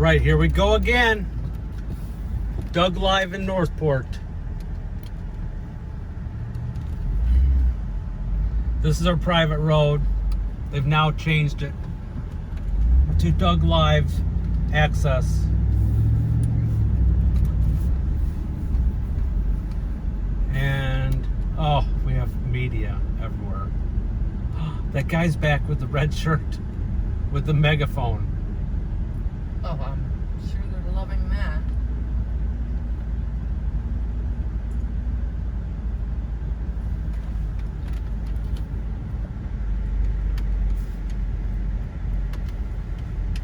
right, here we go again. Doug Live in Northport. This is our private road. They've now changed it to Doug Live access. And oh, we have media everywhere. That guy's back with the red shirt with the megaphone. Oh, I'm sure they're loving that.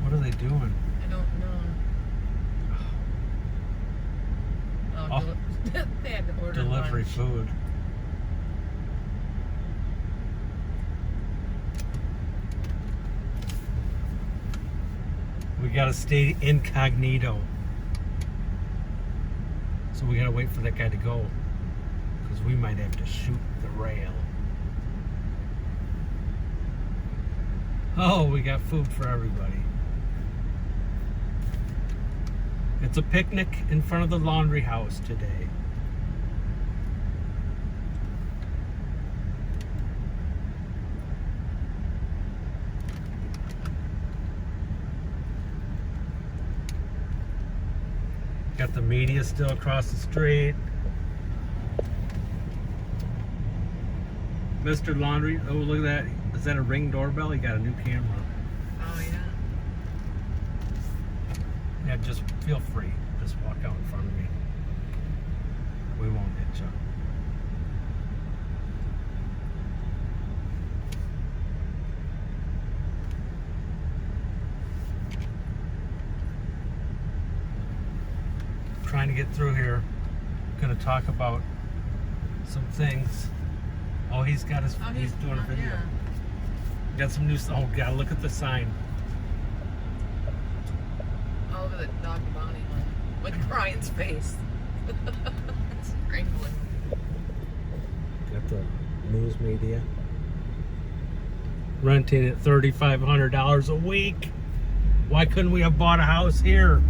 What are they doing? I don't know. Oh. They had to order Delivery lunch. food. We gotta stay incognito. So we gotta wait for that guy to go. Because we might have to shoot the rail. Oh, we got food for everybody. It's a picnic in front of the Laundrie house today. Got the media still across the street. Mr. Laundrie, oh look at that. Is that a Ring doorbell? He got a new camera. Oh, yeah. Yeah, just feel free. Just walk out in front of me. We won't hit you. Trying to get through here. Gonna talk about some things. Oh, he's got his. Oh, he's doing a video. Yeah. Got some new. Oh God, look at the sign. Oh, look at the dog bounty one. With Brian's face. It's strangling. Got the news media. Renting at $3,500 a week. Why couldn't we have bought a house here?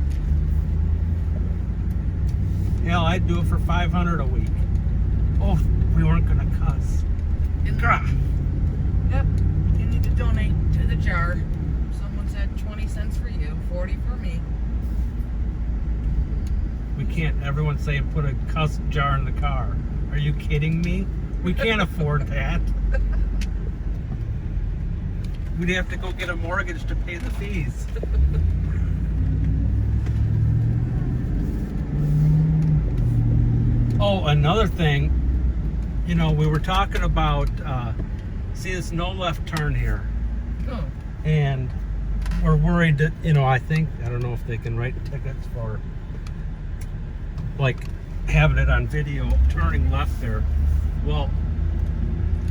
Hell, I'd do it for $500 a week. Oh, we weren't gonna cuss. Yep. You need to donate to the jar. Someone said 20 cents for you, 40 for me. We can't, everyone's saying put a cuss jar in the car. Are you kidding me? We can't afford that. We'd have to go get a mortgage to pay the fees. Oh, another thing, you know, we were talking about, see this no left turn here. Oh. And we're worried that, you know, I don't know if they can write tickets for, like, having it on video, turning left there. Well,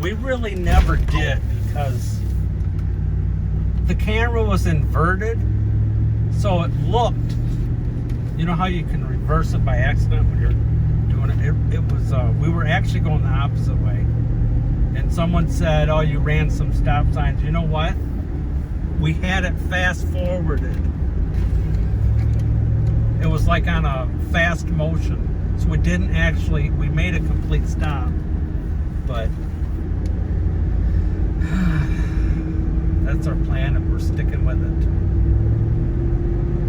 we really never did because the camera was inverted, so it looked, you know how you can reverse it by accident when you're doing it? It was, we were actually going the opposite way. And someone said, oh, you ran some stop signs. You know what? We had it fast forwarded. It was like on a fast motion. So we didn't actually, we made a complete stop. But that's our plan and we're sticking with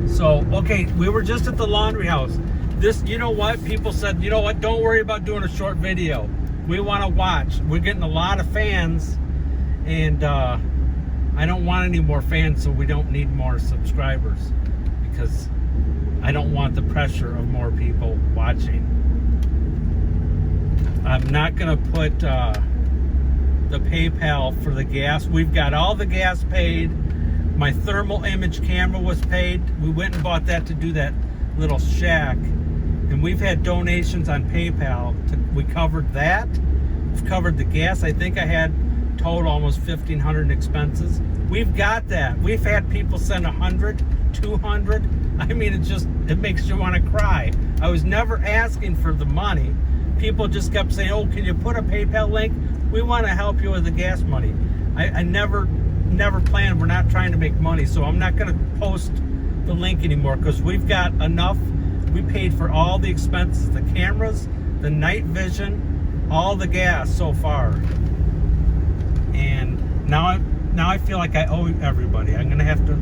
it. So, okay, we were just at the Laundrie house. This, you know what? People said, you know what? Don't worry about doing a short video. We want to watch. We're getting a lot of fans, and I don't want any more fans, so we don't need more subscribers because I don't want the pressure of more people watching. I'm not going to put the PayPal for the gas. We've got all the gas paid. My thermal image camera was paid. We went and bought that to do that little shack. And we've had donations on PayPal. We covered that. We've covered the gas. I think I had total almost $1,500 in expenses. We've got that. We've had people send 100, 200. I mean, it makes you want to cry. I was never asking for the money. People just kept saying, oh, can you put a PayPal link? We want to help you with the gas money. I never planned. We're not trying to make money, so I'm not going to post the link anymore because we've got enough. We paid for all the expenses, the cameras, the night vision, all the gas so far. And now I feel like I owe everybody. I'm gonna have to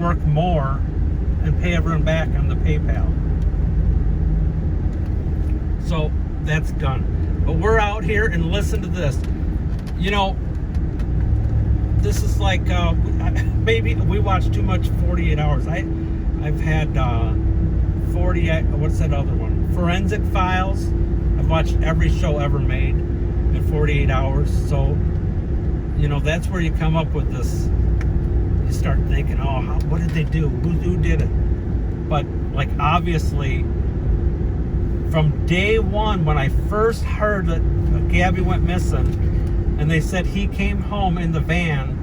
work more and pay everyone back on the PayPal. So that's done. But we're out here and listen to this. You know, this is like maybe we watch too much 48 Hours. I've had 40. What's that other one? Forensic Files. I've watched every show ever made in 48 hours. So, you know, that's where you come up with this. You start thinking, oh, what did they do? Who did it? But like obviously, from day one when I first heard that Gabby went missing. And they said he came home in the van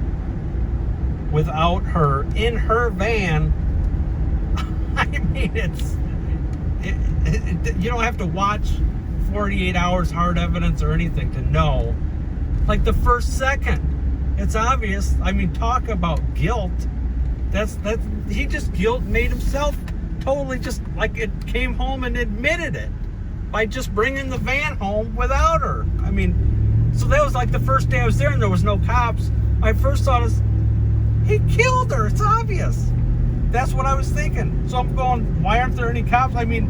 without her, in her van. I mean, you don't have to watch 48 Hours hard evidence or anything to know. Like the first second, it's obvious. I mean, talk about guilt. He just made himself totally just like it came home and admitted it by just bringing the van home without her. I mean, so that was like the first day I was there and there was no cops. My first thought is, he killed her. It's obvious. That's what I was thinking. So I'm going, why aren't there any cops? I mean,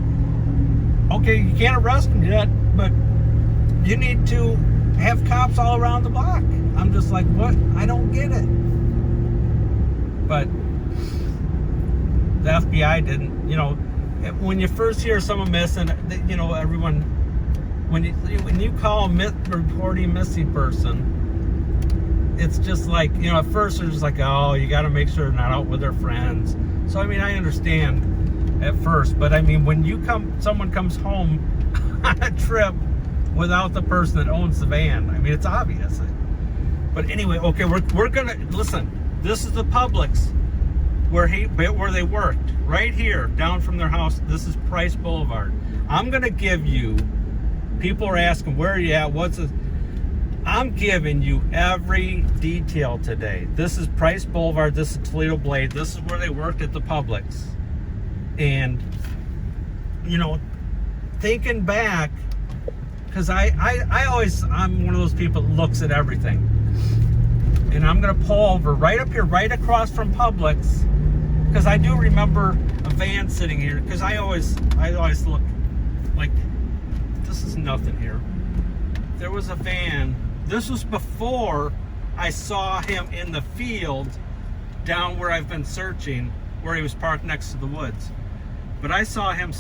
okay, you can't arrest him yet, but you need to have cops all around the block. I'm just like, what? I don't get it. But the FBI didn't, you know, when you first hear someone missing, you know, everyone, when you call a reporting missing person, it's just like, you know, at first they're just like, oh, you got to make sure they're not out with their friends. So I mean, I understand at first, but I mean, when someone comes home on a trip without the person that owns the van, I mean, it's obvious. But anyway, okay, we're gonna listen. This is the Publix where they worked right here down from their house. This is Price Boulevard. I'm gonna give you. People are asking, where are you at? What's this? I'm giving you every detail today. This is Price Boulevard. This is Toledo Blade. This is where they worked at the Publix. And, you know, thinking back, because I'm one of those people that looks at everything. And I'm going to pull over right up here, right across from Publix, because I do remember a van sitting here, because I always look like, this is nothing here. There was a van. This was before I saw him in the field down where I've been searching, where he was parked next to the woods. But I saw him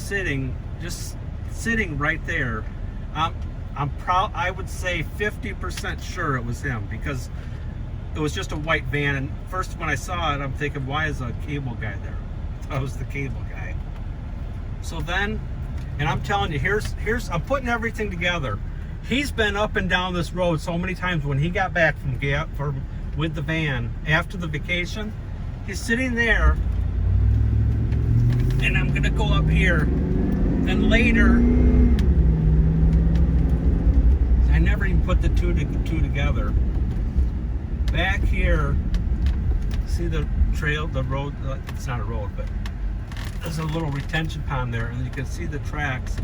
just sitting right there. I would say 50% sure it was him, because it was just a white van. And first when I saw it, I'm thinking, why is a cable guy there? That was the cable guy. So then, and I'm telling you, here's I'm putting everything together. He's been up and down this road so many times. When he got back with the van after the vacation, he's sitting there, and I'm gonna go up here, and later, I never even put the two together. Back here, see the trail, the road, it's not a road, but there's a little retention pond there, and you can see the tracks.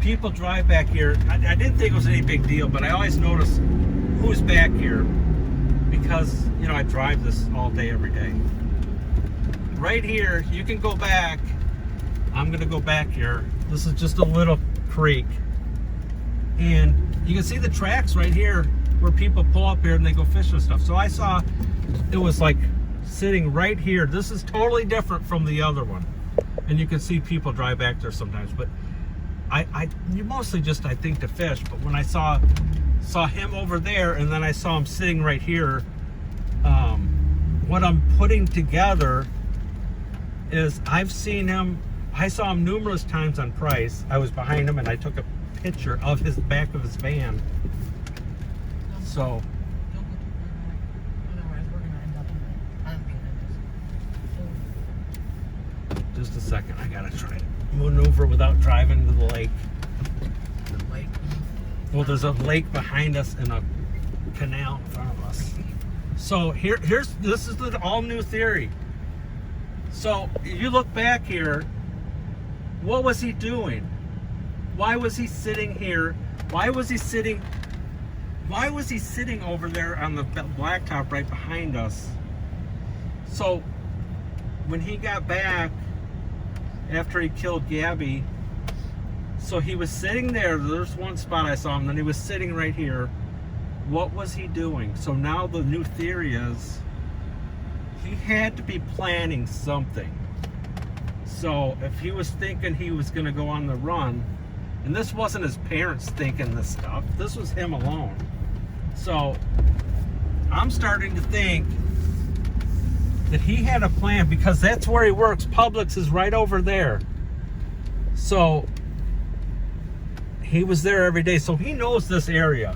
People drive back here. I didn't think it was any big deal, but I always notice who's back here, because, you know, I drive this all day, every day. Right here, you can go back. I'm gonna go back here. This is just a little creek. And you can see the tracks right here where people pull up here and they go fishing and stuff. So I saw it was like sitting right here. This is totally different from the other one. And you can see people drive back there sometimes, but you mostly just, I think, to fish. But when I saw him over there, and then I saw him sitting right here, what I'm putting together is I saw him numerous times on Price. I was behind him and I took a picture of his back of his van. So Don't go too far back. Otherwise, we're gonna end up on behind us. just a second, I gotta try to maneuver without driving to the lake. The lake. Well, there's a lake behind us and a canal in front of us. So this is the all new theory. So you look back here, what was he doing? Why was he sitting here? Why was he sitting over there on the blacktop right behind us? So when he got back after he killed Gabby, so he was sitting there. There's one spot I saw him, then he was sitting right here. What was he doing? So now the new theory is he had to be planning something. So if he was thinking he was going to go on the run, and this wasn't his parents thinking this stuff, this was him alone. So I'm starting to think that he had a plan, because that's where he works. Publix is right over there. So he was there every day, so he knows this area.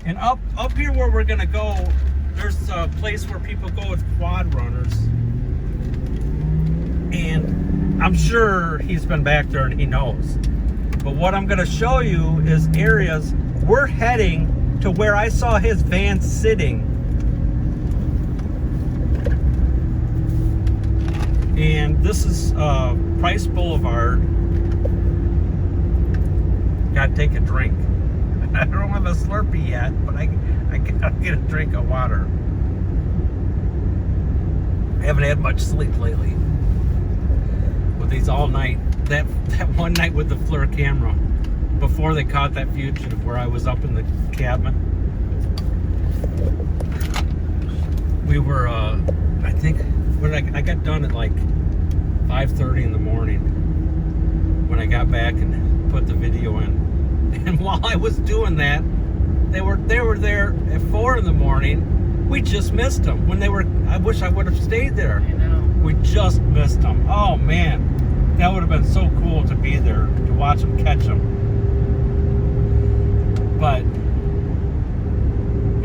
And up here where we're gonna go, there's a place where people go with quad runners. And I'm sure he's been back there and he knows. But what I'm gonna show you is areas. We're heading to where I saw his van sitting. And this is Price Boulevard. Gotta take a drink. I don't have a Slurpee yet, but I gotta get a drink of water. I haven't had much sleep lately. With these all night, that one night with the FLIR camera, before they caught that fugitive, where I was up in the cabin. We were, I think, I got done at like 5:30 in the morning when I got back and put the video in. And while I was doing that, they were there at 4 in the morning. We just missed them. I wish I would have stayed there. I know. We just missed them. Oh man, that would have been so cool to be there, to watch them catch them. But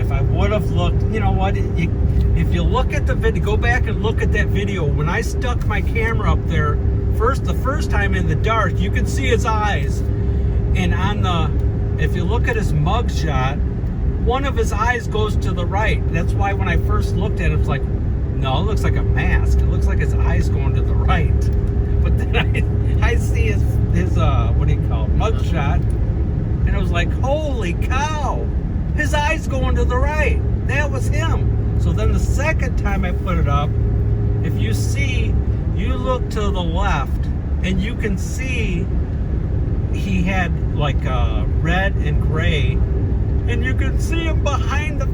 if I would have looked, you know what? If you look at the video, go back and look at that video. When I stuck my camera up there, the first time in the dark, you can see his eyes. And if you look at his mug shot, one of his eyes goes to the right. That's why when I first looked at it, it's like, no, it looks like a mask. It looks like his eyes going to the right. But then I see his what do you call it, mug shot, and it was like, holy cow, his eyes going to the right. That was him. So then the second time I put it up, if you see, you look to the left, and you can see he had like red and gray, and you can see him behind the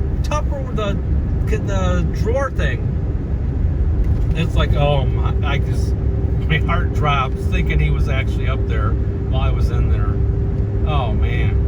the drawer thing. It's like, oh my, my heart drops thinking he was actually up there while I was in there. Oh man.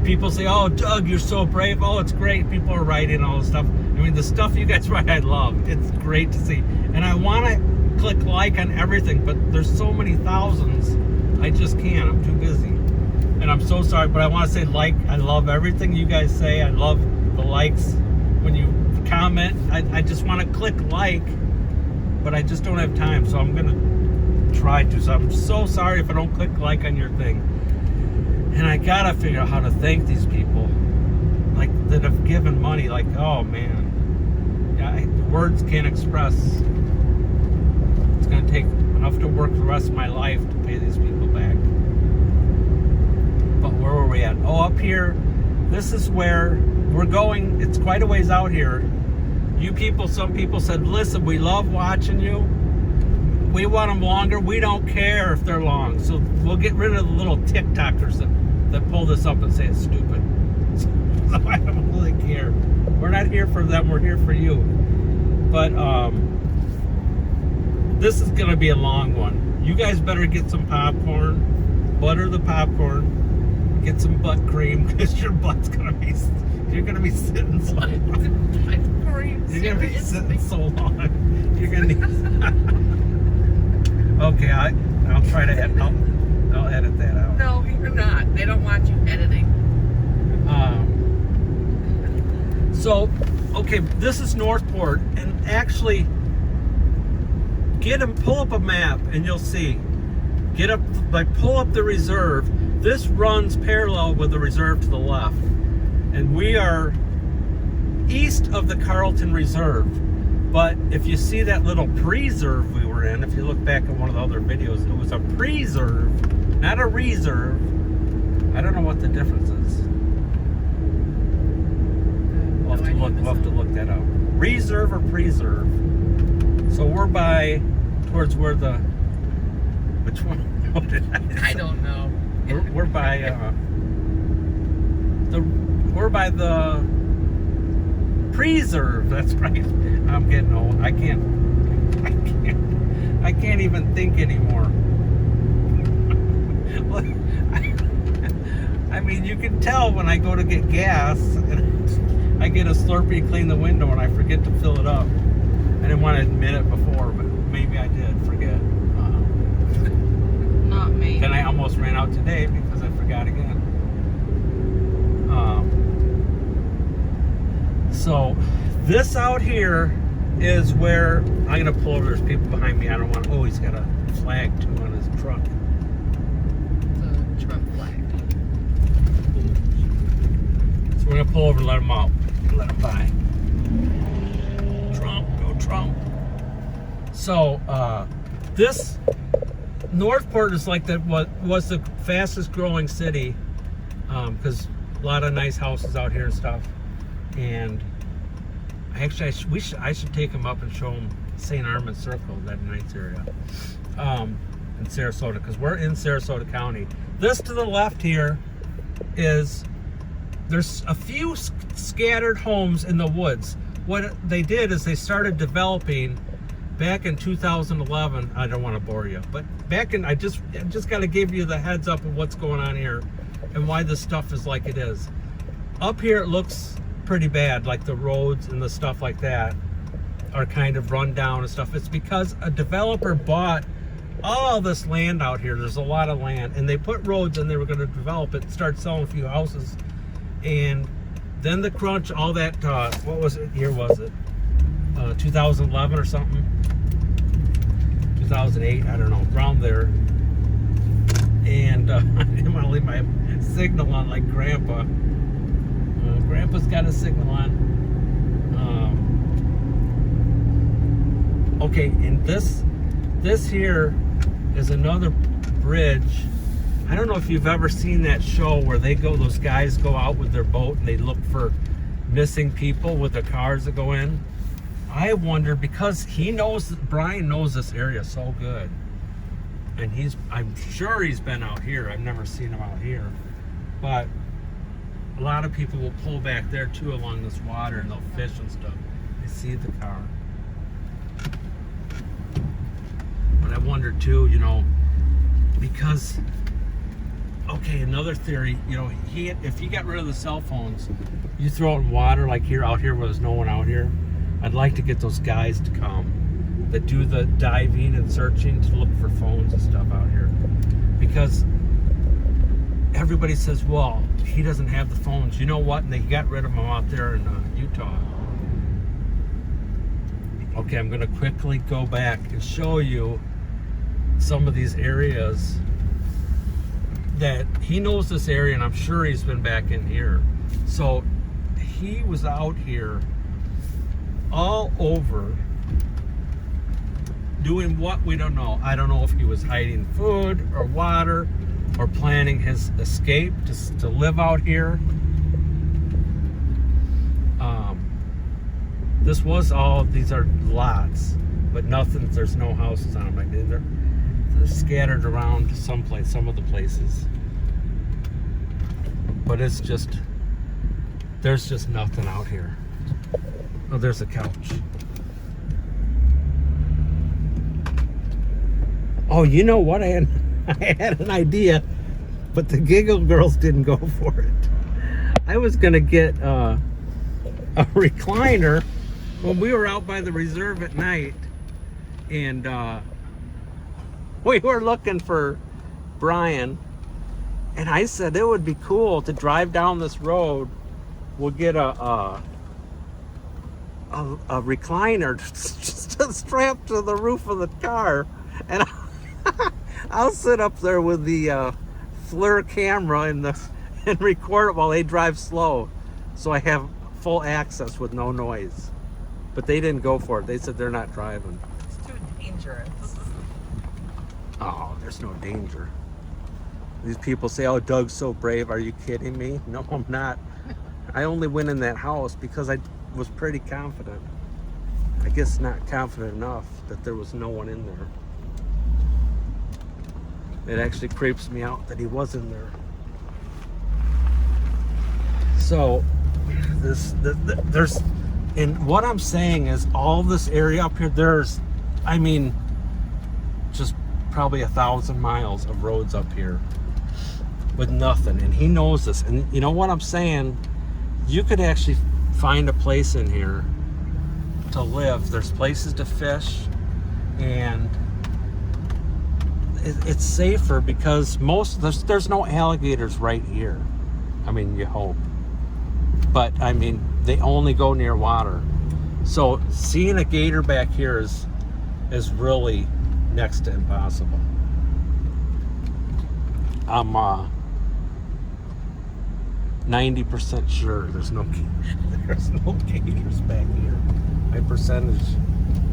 People say, oh Doug, you're so brave. Oh, it's great. People are writing all this stuff. I mean, the stuff you guys write, I love. It's great to see. And I want to click like on everything, but there's so many thousands. I just can't. I'm too busy. And I'm so sorry, but I want to say like. I love everything you guys say. I love the likes. When you comment, I just want to click like, but I just don't have time, so I'm going to try to. So I'm so sorry if I don't click like on your thing. And I got to figure out how to thank these people, like, that have given money. Like, oh man. Yeah, words can't express. It's going to take enough to work the rest of my life to pay these people back. But where were we at? Oh, up here. This is where we're going. It's quite a ways out here. You people, some people said, listen, we love watching you. We want them longer. We don't care if they're long. So we'll get rid of the little TikTokers that pull this up and say it's stupid. So I don't really care. We're not here for them. We're here for you. But this is going to be a long one. You guys better get some popcorn, butter the popcorn, get some butt cream, because your butt's going to be, you're going to be sitting so long. You're going to be sitting so long. You're going to need... Okay, I'll try to edit. I'll edit that out. No, you're not. They don't want you editing. So, okay, this is Northport, and actually, pull up a map, and you'll see. Pull up the reserve. This runs parallel with the reserve to the left, and we are east of the Carlton Reserve. But if you see that little preserve we were in, if you look back at one of the other videos, it was a preserve, not a reserve. I don't know what the difference is. We'll have to look that up. Reserve or preserve. So we're towards where which one? What did I say? I don't know. We're by the preserve. That's right. I'm getting old. I can't even think anymore. I mean, you can tell when I go to get gas and I get a Slurpee to clean the window and I forget to fill it up. I didn't want to admit it before, but maybe I did forget. Not me. Then I almost ran out today because I forgot again. So this out here is where I'm gonna pull over. There's people behind me. I don't want. Oh, he's got a flag too on his truck. The Trump flag. So we're gonna pull over and let him out. Let him by. Trump, go Trump. So this Northport is like what was the fastest growing city, because a lot of nice houses out here and stuff. And actually, I should take him up and show him St. Armand Circle, that nice area, in Sarasota, because we're in Sarasota County. This to the left here there's a few scattered homes in the woods. What they did is they started developing back in 2011. I don't want to bore you, but I just got to give you the heads up of what's going on here and why this stuff is like it is. Up here it looks pretty bad, like the roads and the stuff like that are kind of run down and stuff. It's because a developer bought all this land out here. There's a lot of land, and they put roads and they were going to develop it and start selling a few houses. And then the crunch, all that, what was it, year was it? 2011 or something? 2008, I don't know, around there. And I didn't want to leave my signal on like Grandpa. Grandpa's got a signal on. Okay, and this here is another bridge. I don't know if you've ever seen that show where those guys go out with their boat and they look for missing people with the cars that go in. I wonder, because Brian knows this area so good, and I'm sure he's been out here. I've never seen him out here, but a lot of people will pull back there too along this water and they'll fish and stuff. They see the car. But I wonder too, because, okay, another theory, if you got rid of the cell phones, you throw it in water like out here where there's no one out here. I'd like to get those guys to come that do the diving and searching to look for phones and stuff out here. Because everybody says, well, he doesn't have the phones. You know what? And they got rid of them out there in Utah. Okay, I'm going to quickly go back and show you some of these areas that he knows this area, and I'm sure he's been back in here. So he was out here all over doing what we don't know. I don't know if he was hiding food or water or planning his escape to live out here. These are lots, but there's no houses on them. Like they're scattered around some of the places. But there's just nothing out here. Oh, there's a couch. Oh, you know what? I had an idea, but the Giggle Girls didn't go for it. I was gonna get a recliner when we were out by the reserve at night, and we were looking for Brian, and I said it would be cool to drive down this road. We'll get a recliner just strapped to the roof of the car, and I'll sit up there with the FLIR camera and record it while they drive slow, so I have full access with no noise. But they didn't go for it. They said they're not driving. It's too dangerous. Oh, there's no danger. These people say, oh, Doug's so brave. Are you kidding me? No, I'm not. I only went in that house because I was pretty confident. I guess not confident enough that there was no one in there. It actually creeps me out that he was in there. So, there's, and what I'm saying is all this area up here, there's, I mean, just probably 1,000 miles of roads up here with nothing, and he knows this. And you know what I'm saying? You could actually find a place in here to live. There's places to fish, and it's safer because there's no alligators right here. I mean, you hope, but I mean they only go near water. So seeing a gator back here is really next to impossible. I'm 90% sure there's no gators back here. My percentage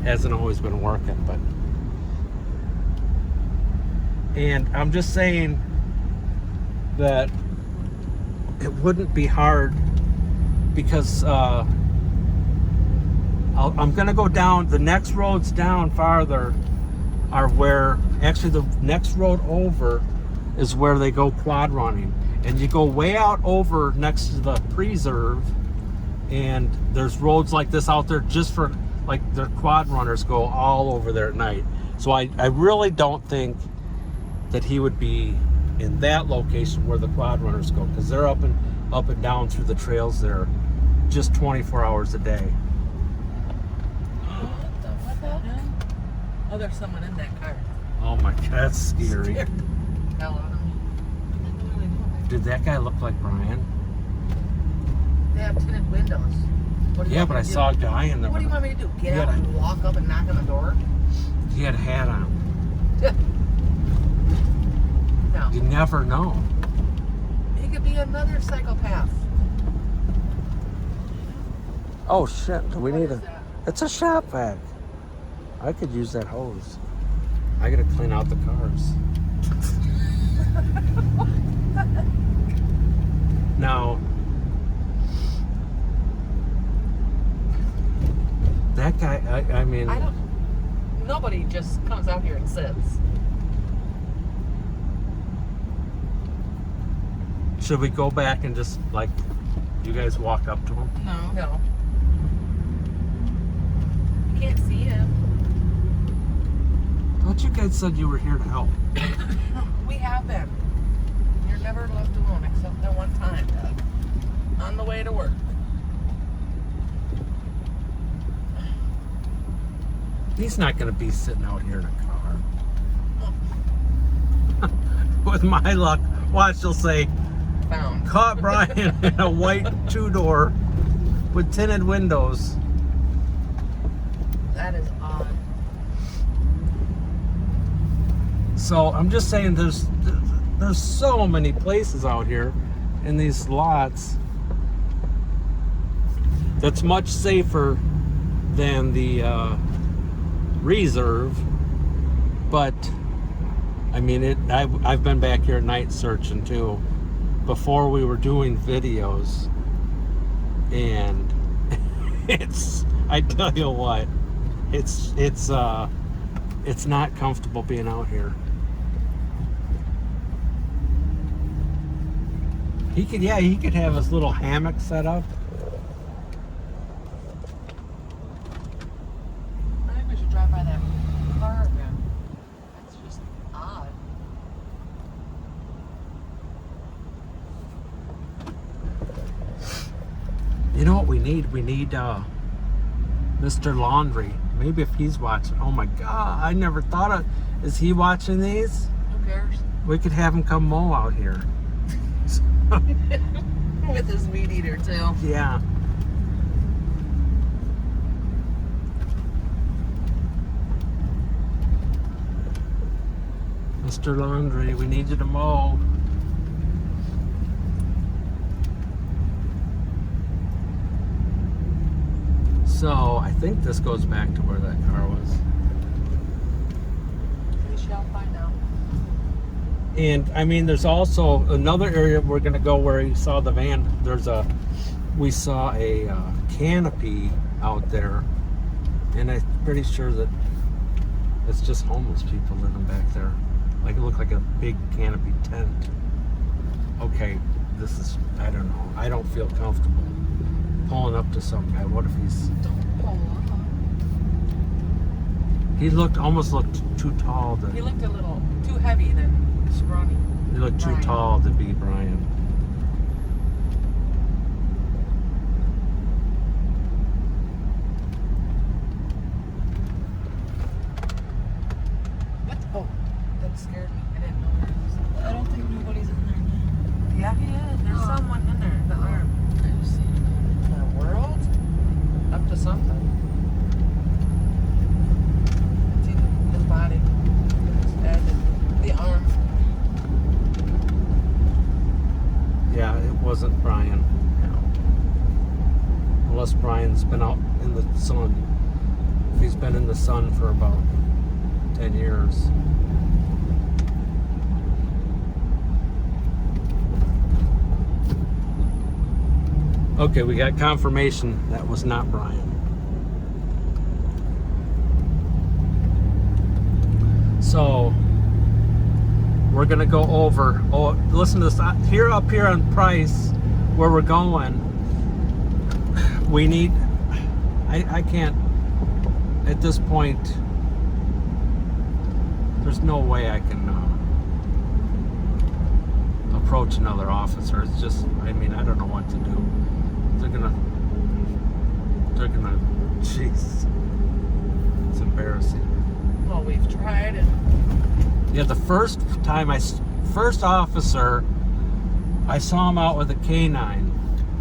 hasn't always been working, but, and I'm just saying that it wouldn't be hard because I'm gonna go down. The next roads down farther are where, actually the next road over is where they go quad running, and you go way out over next to the preserve, and there's roads like this out there just for, like, their quad runners go all over there at night. So I really don't think that he would be in that location where the quad runners go, because they're up and down through the trails there just 24 hours a day. What the hell? Oh, there's someone in that car. Oh my God, that's scary. Scared the hell out of me. Did that guy look like Brian? They have tinted windows. What do you Yeah, want but me I to do? saw a guy in there. What do you want me to do? Get Yeah. out and walk up and knock on the door? He had a hat on. No. You never know. He could be another psychopath. Oh shit, do we What need is a... that? It's a shop vac. I could use that hose. I gotta clean out the cars. Now, that guy, I mean... Nobody just comes out here and sits. Should we go back and just, like, you guys walk up to him? No. You can't see him. I thought you guys said you were here to help. We have been. You're never left alone except that one time. On the way to work. He's not going to be sitting out here in a car. With my luck, watch, they'll say, Found. caught Brian in a white two-door with tinted windows. That is odd. So I'm just saying there's so many places out here in these lots that's much safer than the reserve, but I mean I've been back here at night searching too before we were doing videos, and I tell you what, it's not comfortable being out here. He could have his little hammock set up. I think we should drive by that car again. That's just odd. You know what we need? We need Mr. Laundrie. Maybe if he's watching. Oh my God, I never thought of. Is he watching these? Who cares? We could have him come mow out here. With his meat eater too. Yeah. Mr. Laundrie, we need you to mow. So I think this goes back to where that car was. We shall find out. And I mean, there's also another area we're gonna go where you saw the van. We saw a canopy out there, and I'm pretty sure that it's just homeless people living back there. Like it looked like a big canopy tent. Okay, this is, I don't know. I don't feel comfortable pulling up to some guy. What if he's... Don't pull up. He almost looked too tall to... He looked a little too heavy than scrawny. He looked too Brian. tall to be Brian. What? Oh, that scared me. I didn't know where it was. I don't think nobody's in there now. Yeah, he is. There's Oh. someone in there. The arm. I just seen it. The world? Up to something. See his body. His head and the arm. Yeah, it wasn't Brian. Unless Brian's been out in the sun. If he's been in the sun for about 10 years. Okay, we got confirmation that was not Brian. So we're gonna go over. Oh, listen to this. Up here on Price, where we're going. We need. I can't. At this point, there's no way I can approach another officer. It's just. I mean, I don't know what to do. They're gonna. Jeez. It's embarrassing. Well, we've tried and Yeah, the first officer, I saw him out with a canine,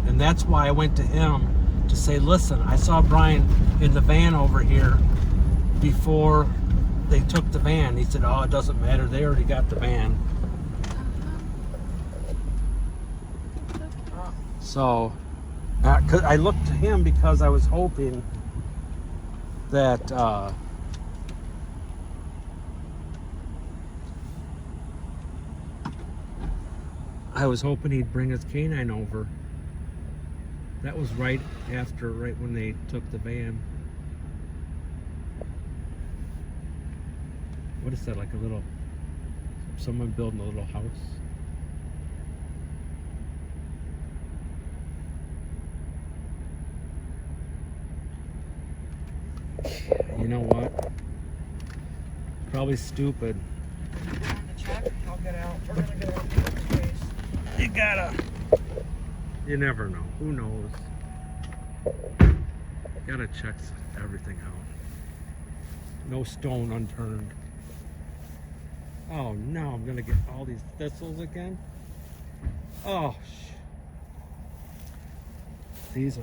and that's why I went to him to say, listen, I saw Brian in the van over here before they took the van. He said, oh, it doesn't matter, they already got the van. So, 'cause I looked to him because I was hoping that he'd bring his canine over. That was right when they took the van. What is that, like someone building a little house? You know what? Probably stupid. on the check. I'll get out. We're gonna get out the space. You never know. Who knows? Gotta check everything out. No stone unturned. Oh no, I'm gonna get all these thistles again. Oh, these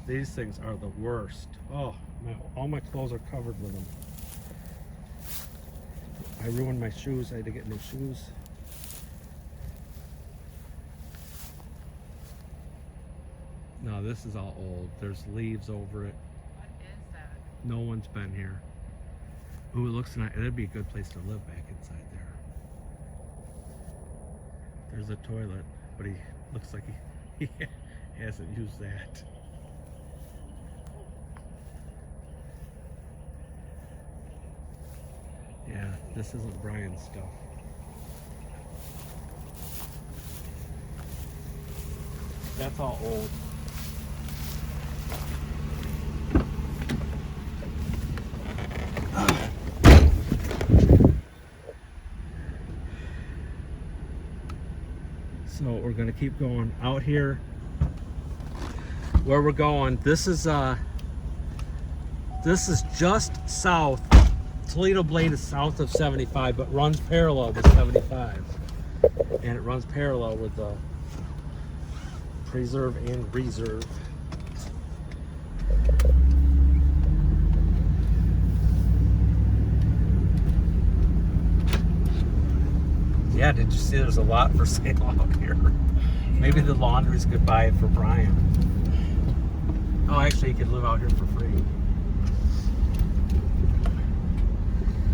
things are the worst. Oh, all my clothes are covered with them. I ruined my shoes. I had to get new shoes. No, this is all old. There's leaves over it. What is that? No one's been here. Ooh, it looks nice. That'd be a good place to live back inside there. There's a toilet, but he looks like he hasn't used that. Yeah, this isn't Brian's stuff. That's all old. So we're gonna keep going out here. Where we're going, this is just south. Toledo Blade is south of 75, but runs parallel with 75, and it runs parallel with the Preserve and Reserve. Yeah, did you see there's a lot for sale out here? Maybe the Laundries could buy it for Brian. Oh, actually, you could live out here for free.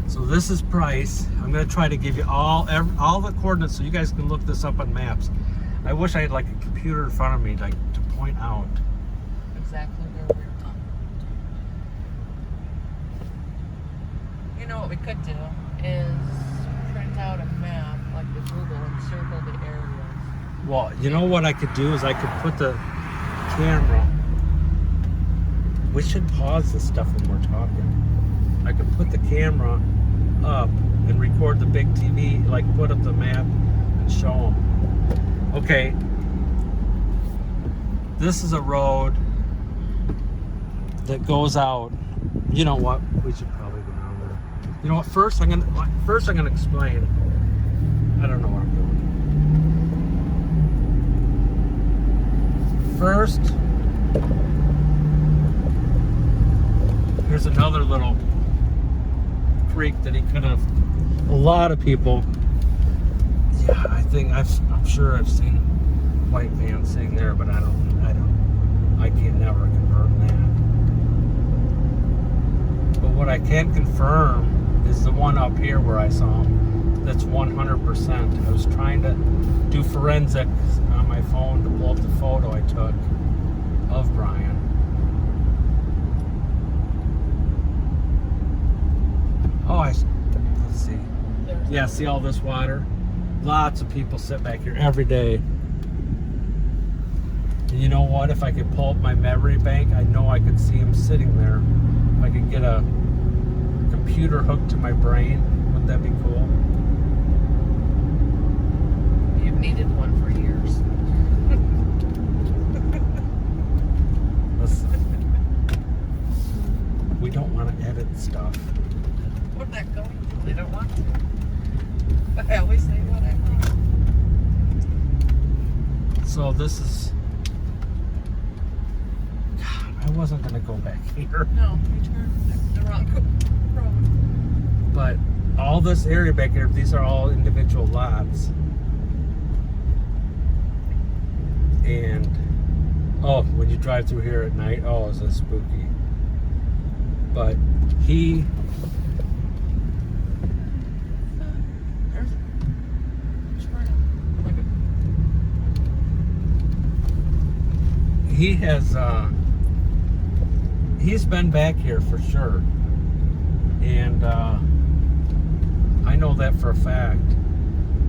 So this is price. I'm going to try to give you all the coordinates so you guys can look this up on maps. I wish I had like a computer in front of me like to point out. Exactly where we're from. You know what we could do is print out a map like with Google and circle the areas. Well, you know what I could do is I could put the camera. We should pause this stuff when we're talking. I could put the camera up and record the big TV, like put up the map and show them. Okay, this is a road that goes out. You know what? We should probably go down there. You know what? First, I'm gonna explain. I don't know what I'm doing. First, here's another little creek that he could have. A lot of people. Yeah, I think I'm sure I've seen white vans sitting there, but I can never confirm that. But what I can confirm is the one up here where I saw him. That's 100%. I was trying to do forensics on my phone to pull up the photo I took of Brian. Oh, let's see. Yeah, see all this water? Lots of people sit back here every day. And you know what? If I could pull up my memory bank, I know I could see him sitting there. If I could get a computer hooked to my brain, wouldn't that be cool? You've needed one for years. Listen, we don't want to edit stuff. We're not going to. They don't want to. But I always say what I want. So this is... God, I wasn't going to go back here. No, we turned the wrong road. But all this area back here, these are all individual lots. And, oh, when you drive through here at night, oh, is this spooky. But he... He has, he's been back here for sure. And I know that for a fact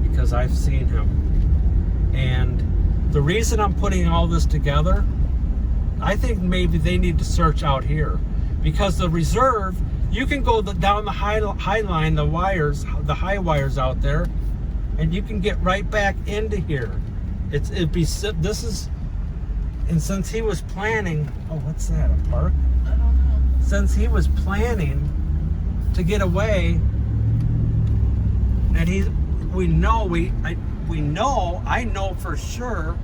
because I've seen him. And the reason I'm putting all this together, I think maybe they need to search out here. Because the reserve, you can go down the high line, the wires, the high wires out there, and you can get right back into here. This is... And since he was planning, oh, what's that, a park? I don't know. Since he was planning to get away, and I know for sure.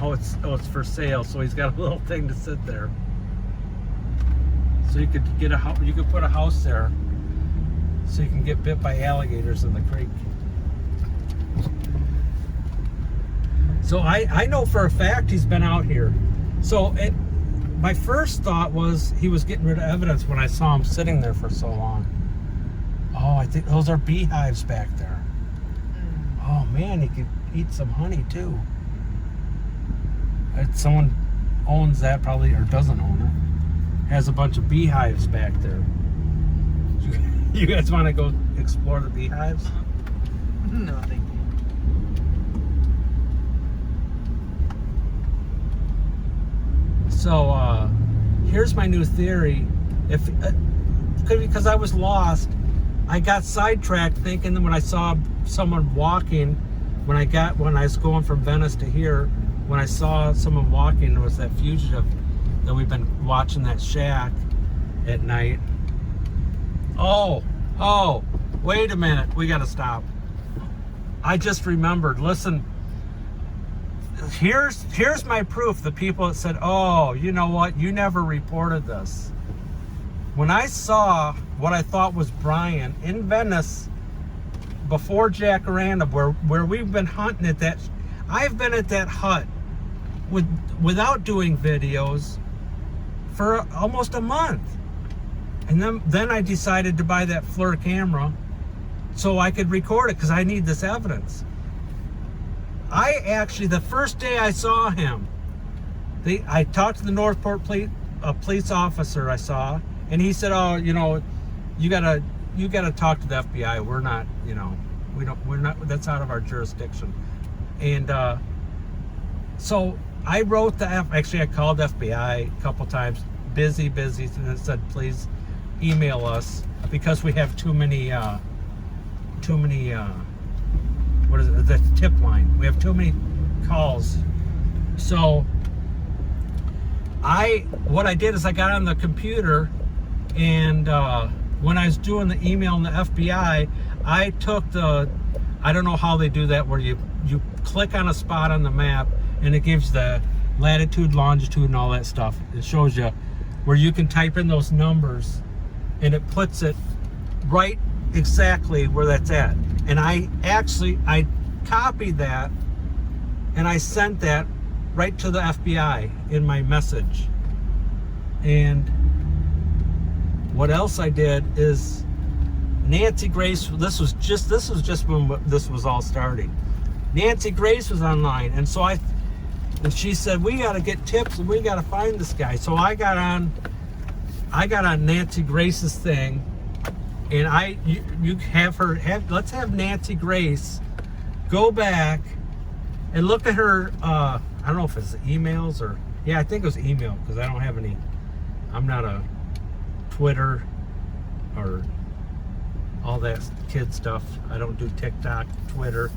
Oh, it's for sale. So he's got a little thing to sit there. So you could get you could put a house there, so you can get bit by alligators in the creek. So I know for a fact he's been out here. So my first thought was he was getting rid of evidence when I saw him sitting there for so long. Oh, I think those are beehives back there. Oh man, he could eat some honey too. Someone owns that probably, or doesn't own it. Has a bunch of beehives back there. You guys want to go explore the beehives? No, thank you. So here's my new theory. Because I was lost, I got sidetracked thinking that when I saw someone walking, when I was going from Venice to here, when I saw someone walking, it was that fugitive that we've been watching that shack at night. Oh, wait a minute, we gotta stop. I just remembered, listen. Here's my proof. The people that said, oh, you know what? You never reported this. When I saw what I thought was Brian in Venice before Jacaranda, where we've been hunting at that, I've been at that hut without doing videos for almost a month. And then I decided to buy that FLIR camera so I could record it because I need this evidence. I actually, the first day I saw him, I talked to the Northport police officer I saw, and he said, "Oh, you know, you gotta talk to the FBI. We're not, you know, we're not. That's out of our jurisdiction." And so I wrote actually I called FBI a couple times, busy, and it said, "Please email us because we have too many. What is it? The tip line. We have too many calls." So what I did is I got on the computer, and when I was doing the email in the FBI, I took I don't know how they do that, where you click on a spot on the map and it gives the latitude, longitude, and all that stuff. It shows you where you can type in those numbers, and it puts it right exactly where that's at. And I copied that and I sent that right to the FBI in my message. And what else I did is Nancy Grace, this was just when this was all starting. Nancy Grace was online, and so and she said, "We got to get tips and we got to find this guy." So I got on Nancy Grace's thing, and let's have Nancy Grace go back and look at her, I don't know if it's emails or, yeah, I think it was email, because I don't have any, I'm not a Twitter or all that kid stuff. I don't do TikTok, Twitter.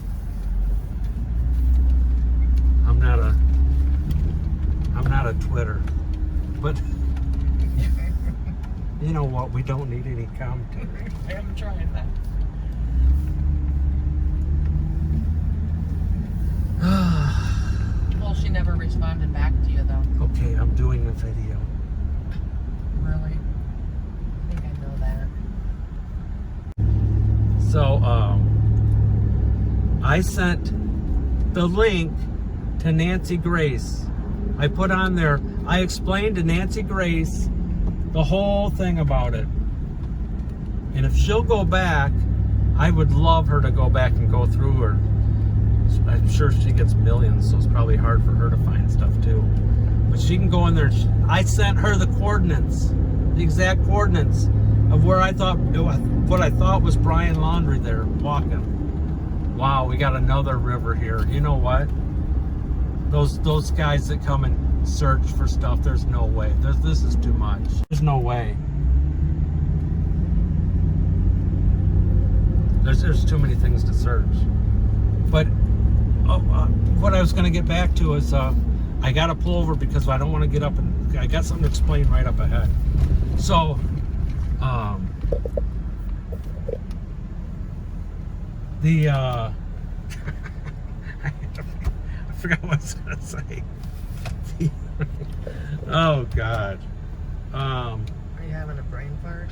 I'm not a Twitter, but you know what? We don't need any commentary. I'm trying that. Well, she never responded back to you, though. Okay, I'm doing a video. Really? I think I know that. So, I sent the link to Nancy Grace. I put on there, I explained to Nancy Grace the whole thing about it. And if she'll go back, I would love her to go back and go through her. I'm sure she gets millions, so it's probably hard for her to find stuff too. But she can go in there. I sent her the coordinates, the exact coordinates of where I thought, what I thought was Brian Laundrie there walking. Wow, we got another river here. You know what? Those guys that come and search for stuff, there's no way. This is too much. There's no way. There's too many things to search. But what I was going to get back to is I got to pull over because I don't want to get up and I got something to explain right up ahead. So I forgot what I was going to say. Oh God. Are you having a brain fart?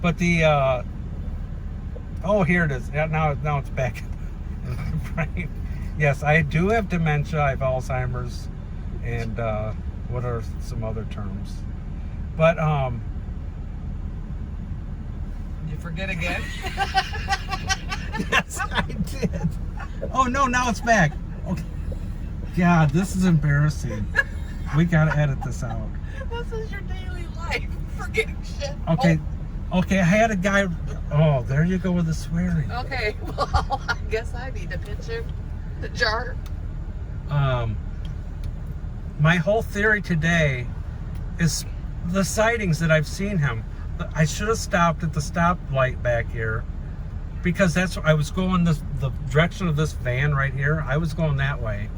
But oh, here it is. Now it's back. Yes, I do have dementia. I have Alzheimer's, and what are some other terms? But Did you forget again? yes, I did. Oh no, now it's back. Okay. God, this is embarrassing. We gotta edit this out. This is your daily life. Forgetting shit. Okay. Okay, I had a guy. Oh, there you go with the swearing. Okay, well, I guess I need to pitch in the jar. My whole theory today is the sightings that I've seen him. I should have stopped at the stoplight back here because I was going the direction of this van right here. I was going that way,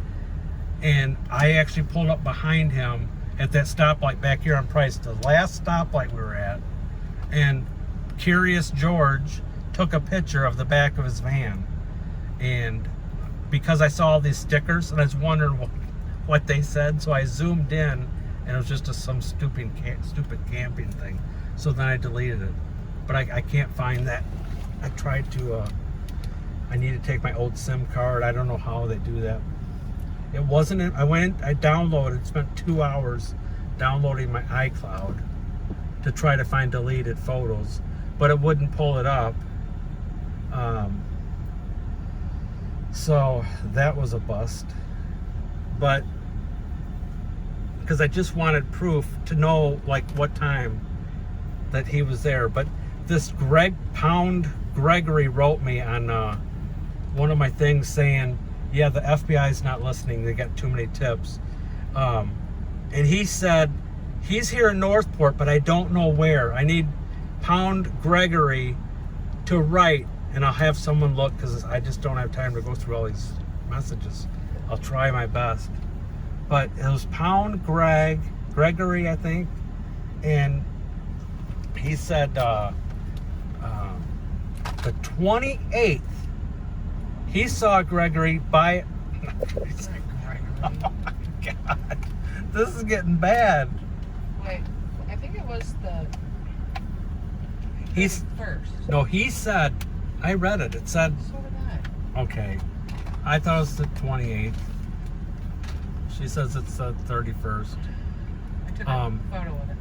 and I actually pulled up behind him at that stoplight back here on Price, the last stoplight we were at. And Curious George took a picture of the back of his van, and because I saw all these stickers and I was wondering what they said, so I zoomed in and it was just some stupid camping thing. So then I deleted it, but I can't find that. I tried to I need to take my old SIM card. I don't know how they do that. It wasn't. I downloaded. Spent 2 hours downloading my iCloud to try to find deleted photos, but it wouldn't pull it up. So that was a bust. But because I just wanted proof to know like what time that he was there. But this Gregory wrote me on one of my things saying, yeah, the FBI is not listening. They got too many tips. And he said, he's here in Northport, but I don't know where. I need Gregory to write, and I'll have someone look because I just don't have time to go through all these messages. I'll try my best. But it was Gregory, I think. And he said the 28th, he saw Gregory by... Oh my God. This is getting bad. Wait, I think it was the first. No, he said, I read it. It said, So did I. okay. I thought it was the 28th. She says it's the 31st. I took a photo of it.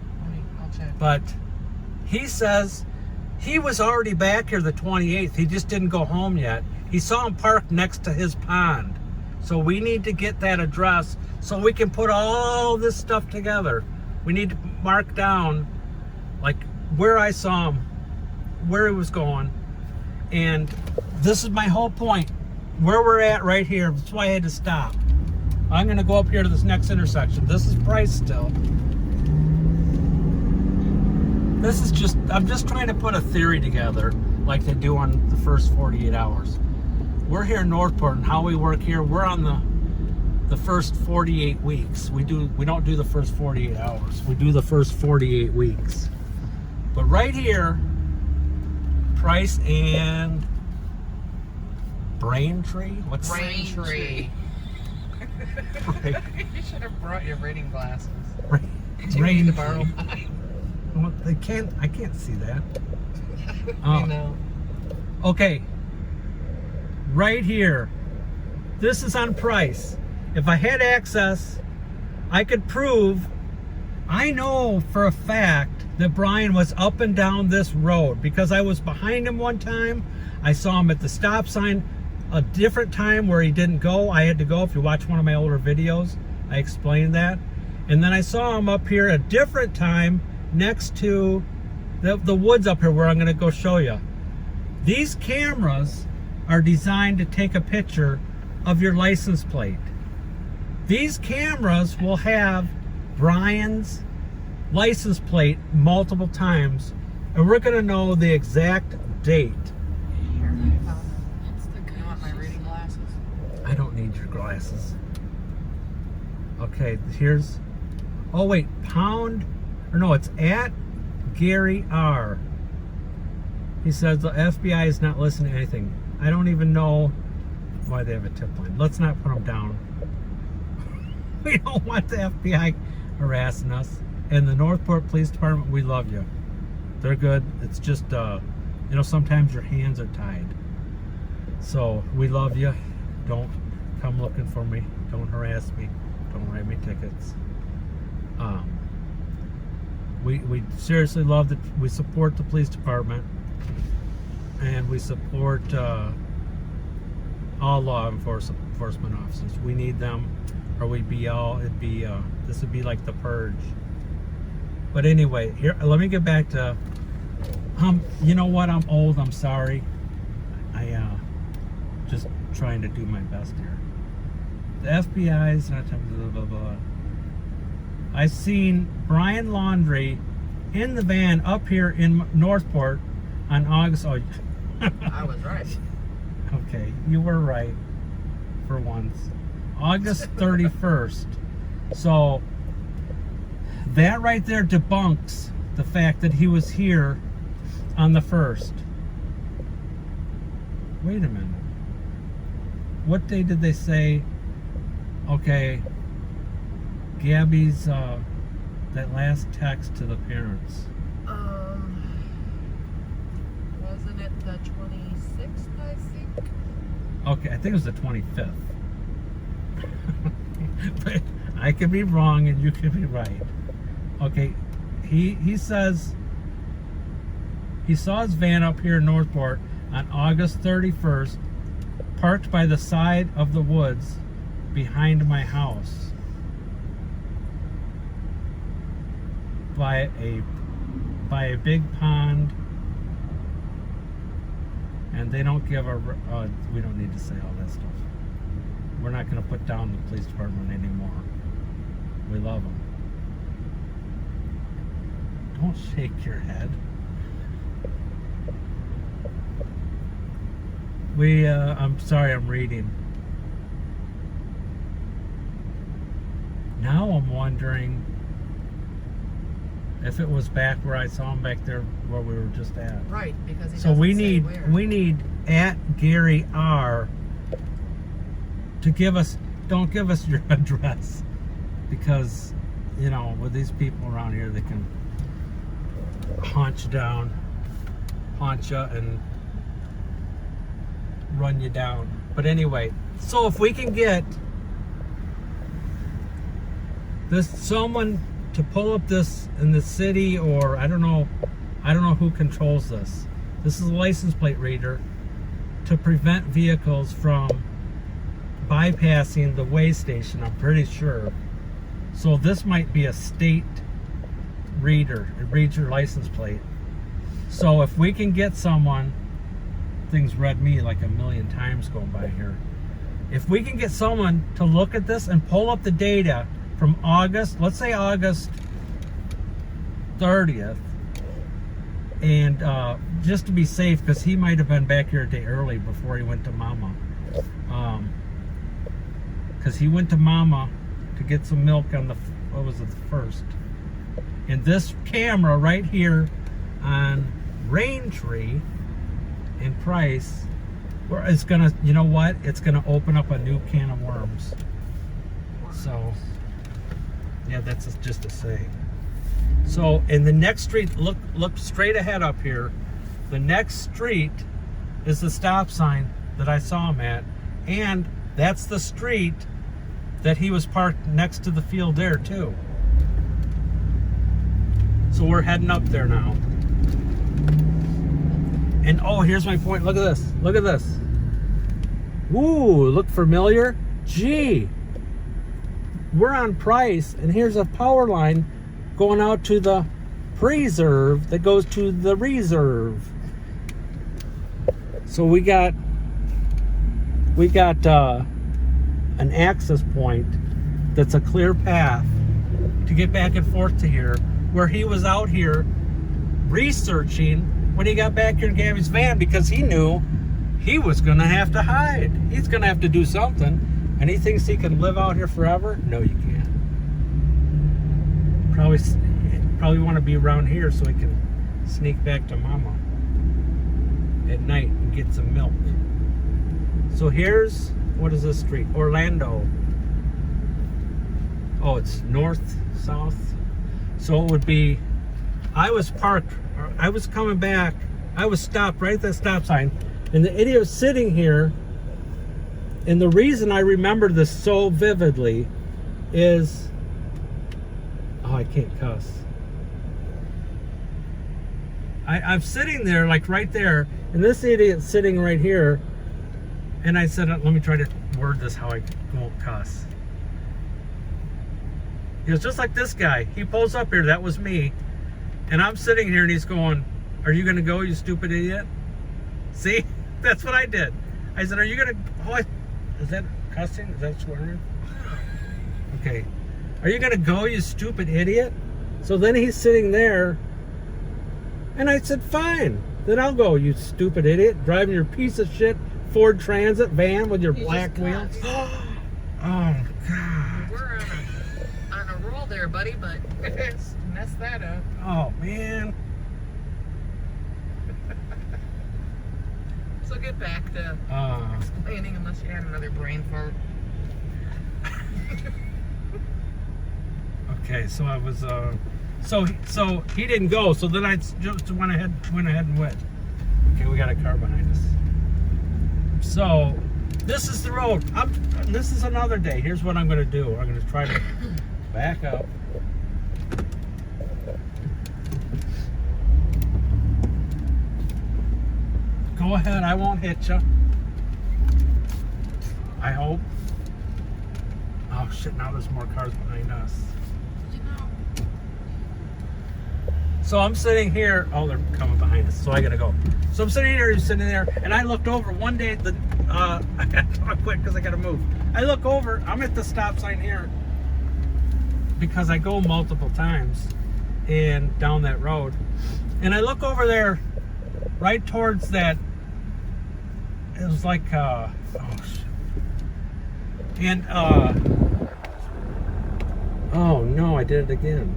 I'll check. But he says he was already back here the 28th. He just didn't go home yet. He saw him parked next to his pond. So we need to get that address so we can put all this stuff together. We need to mark down like where I saw him, where he was going. And this is my whole point. Where we're at right here. That's why I had to stop. I'm going to go up here to this next intersection. This is Price still. This is just, I'm just trying to put a theory together like they do on the first 48 hours. We're here in Northport, and how we work here, we're on the first 48 weeks. We don't do the first 48 hours. We do the first 48 weeks. But right here, Price and Braintree? What's Braintree. Right. You should have brought your reading glasses. Do you Braintree. need to borrow mine? Well, I can't see that. You know. Okay. Right here. This is on Price. If I had access, I could prove, I know for a fact that Brian was up and down this road because I was behind him one time. I saw him at the stop sign a different time where he didn't go. I had to go. If you watch one of my older videos, I explained that. And then I saw him up here a different time next to the woods up here where I'm going to go show you. These cameras are designed to take a picture of your license plate. These cameras will have Brian's license plate multiple times, and we're going to know the exact date. Here, I found it. That's the guy. You want my reading glasses? I don't need your glasses. Okay, here's, oh wait, it's at Gary R. He says the FBI is not listening to anything. I don't even know why they have a tip line. Let's not put them down. We don't want the FBI harassing us. And the Northport Police Department, we love you. They're good. It's just, sometimes your hands are tied. So we love you. Don't come looking for me. Don't harass me. Don't write me tickets. We seriously love that. We support the police department, and we support all law enforcement officers. We need them, or this would be like the purge. But anyway, here, let me get back to, you know what, I'm old, I'm sorry. I just trying to do my best here. The FBI's not blah, blah, blah. I seen Brian Laundrie in the van up here in Northport on August. Oh, I was right. okay, you were right for once. August 31st. So that right there debunks the fact that he was here on the 1st. Wait a minute. What day did they say? Okay, Gabby's that last text to the parents. Wasn't it the 26th, I think? Okay, I think it was the 25th. But I could be wrong and you could be right. Okay, he says he saw his van up here in Northport on August 31st, parked by the side of the woods behind my house by a big pond. And they don't give a we don't need to say all that stuff. We're not going to put down the police department anymore. We love them. Don't shake your head. I'm sorry, I'm reading. Now I'm wondering if it was back where I saw him back there where we were just at. Right, because he So doesn't we say need where. we need at Gary R to give us, don't give us your address, because you know, with these people around here, they can haunt you down, haunt you and run you down. But anyway, so if we can get this someone to pull up this in the city, or I don't know who controls this. This is a license plate reader to prevent vehicles from bypassing the weigh station, I'm pretty sure. So this might be a state reader. It reads your license plate. So if we can get someone, things read me like a million times going by here. If we can get someone to look at this and pull up the data from August, let's say August 30th, and just to be safe, because he might have been back here a day early before he went to Mama, because he went to Mama to get some milk on the, what was it, the 1st. And this camera right here on Raintree in Price, where it's gonna, you know what, it's gonna open up a new can of worms. So yeah, that's just a say. So in the next street, look straight ahead up here. The next street is the stop sign that I saw him at, and that's the street that he was parked next to the field there too. So we're heading up there now. And oh, here's my point. Look at this. Look at this. Ooh, look familiar? Gee. We're on Price, and here's a power line going out to the preserve that goes to the reserve. So we got an access point that's a clear path to get back and forth to here, where he was out here researching when he got back here in Gabby's van, because he knew he was gonna have to hide. He's gonna have to do something. And he thinks he can live out here forever? No, you can't. Probably want to be around here so he can sneak back to Mama at night and get some milk. So here's, what is this street? Orlando. Oh, it's north, south. So it would be, I was parked, I was coming back, I was stopped right at that stop sign, and the idiot was sitting here. And the reason I remember this so vividly is, oh, I can't cuss. I'm sitting there, like right there, and this idiot's sitting right here, and I said, let me try to word this how I won't cuss. He was just like this guy. He pulls up here, that was me, and I'm sitting here, and he's going, are you gonna go, you stupid idiot? See, that's what I did. I said, are you gonna, is that cussing? Is that swearing? Okay. Are you gonna go, you stupid idiot? So then he's sitting there, and I said, fine. Then I'll go, you stupid idiot, driving your piece of shit Ford Transit van with your black wheels. Oh, God. We're on a roll there, buddy, but messed that up. Oh, man. So get back to explaining, unless you had another brain fart. Okay, so I was, so he didn't go, so then I just went ahead and went. Okay, we got a car behind us. So, This is the road. This is another day. Here's what I'm going to do. I'm going to try to back up. Go ahead. I won't hit you. I hope. Oh shit, now there's more cars behind us. So I'm sitting here. Oh, they're coming behind us, so I gotta go. So I'm sitting here, sitting there, and I looked over one day. I gotta talk quick because I gotta move. I look over. I'm at the stop sign here because I go multiple times and down that road, and I look over there, right towards that. It was like oh shit. And oh no, I did it again.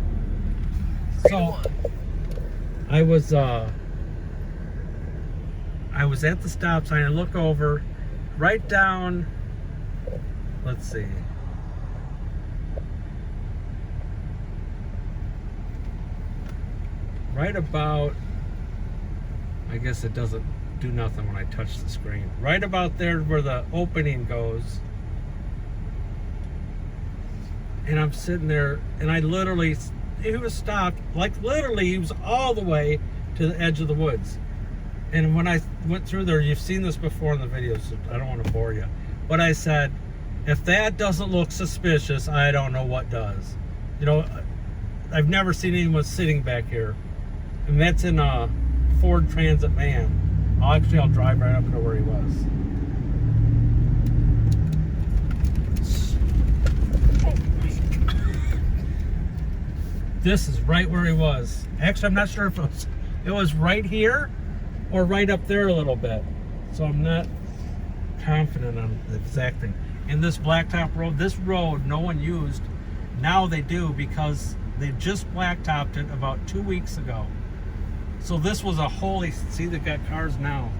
So I was at the stop sign. I look over, right down. Let's see. Right about. I guess it doesn't do nothing when I touch the screen. Right about there where the opening goes. And I'm sitting there, and I literally, he was stopped, like literally he was all the way to the edge of the woods. And when I went through there, you've seen this before in the videos, so I don't want to bore you. But I said, if that doesn't look suspicious, I don't know what does. You know, I've never seen anyone sitting back here. And that's in a Ford Transit van. I'll drive right up to where he was. This is right where he was. Actually, I'm not sure if it was right here or right up there a little bit. So I'm not confident on the exact thing. And this blacktop road, this road no one used. Now they do because they just blacktopped it about 2 weeks ago. So this was a holy, see they got cars now.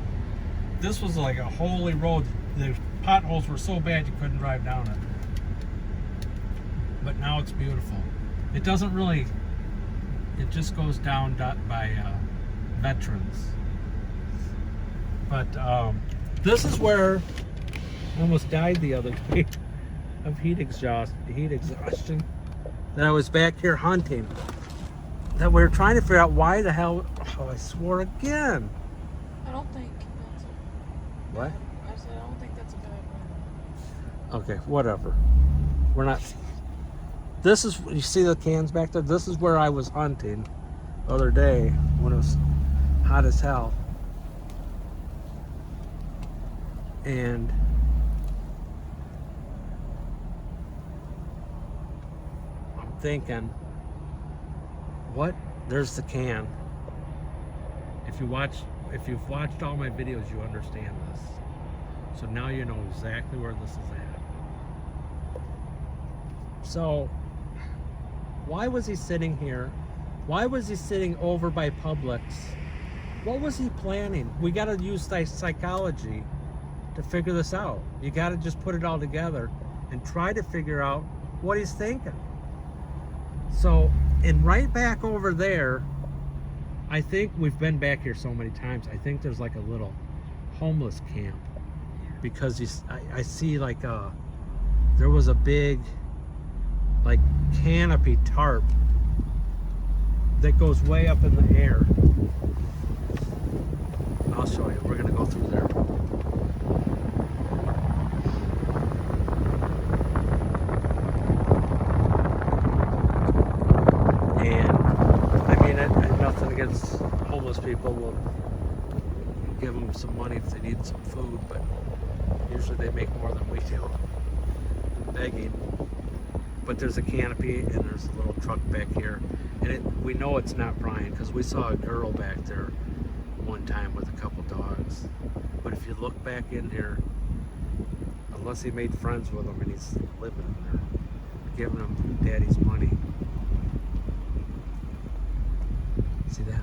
This was like a holy road. The potholes were so bad you couldn't drive down it. But now it's beautiful. It doesn't really, it just goes down by veterans. But this is where I almost died the other day of heat exhaustion. That I was back here hunting. That we were trying to figure out why the hell, oh, I swore again. I don't think that's a What? I said I don't think that's a bad one. Okay, whatever. We're not. This is, you see the cans back there? This is where I was hunting the other day when it was hot as hell. And I'm thinking, what? There's the can. If you've watched all my videos, you understand this. So now you know exactly where this is at. So, why was he sitting here? Why was he sitting over by Publix? What was he planning? We got to use psychology to figure this out. You got to just put it all together and try to figure out what he's thinking. So, and right back over there, I think we've been back here so many times. I think there's like a little homeless camp because I see like there was a big like canopy tarp that goes way up in the air. I'll show you. We're gonna go through there. And I mean, I nothing against homeless people. We'll give them some money if they need some food, but usually they make more than we do begging. But there's a canopy and there's a little truck back here, and we know it's not Brian because we saw a girl back there one time with a couple dogs. But if you look back in here, unless he made friends with them and he's living in there, giving them daddy's money. See that?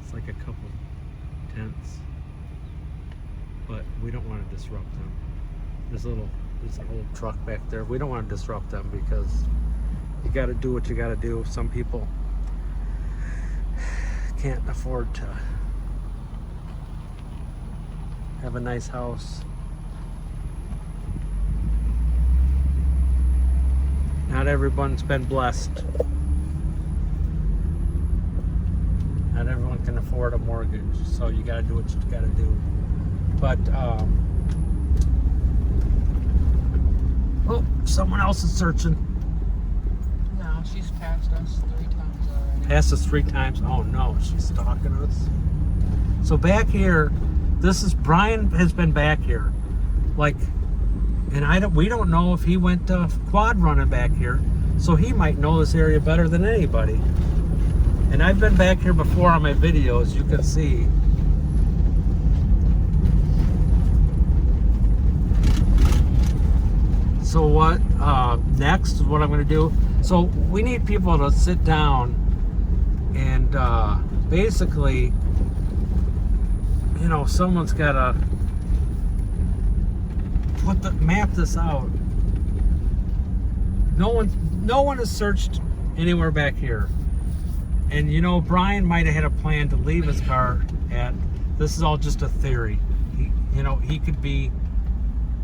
It's like a couple tents, but we don't want to disrupt them. There's an old truck back there. We don't want to disrupt them because You got to do what you got to do. Some people can't afford to have a nice house. Not everyone's been blessed. Not everyone can afford a mortgage, so you got to do what you got to do. But oh, someone else is searching. No, she's passed us 3 times already. Passed us 3 times. Oh no, she's stalking us. So back here, this is Brian has been back here, like, and we don't know if he went quad running back here, so he might know this area better than anybody. And I've been back here before on my videos, you can see. So what next is what I'm going to do. So we need people to sit down and basically, you know, someone's got to map this out. No one has searched anywhere back here. And you know, Brian might have had a plan to leave his car at. This is all just a theory. He could be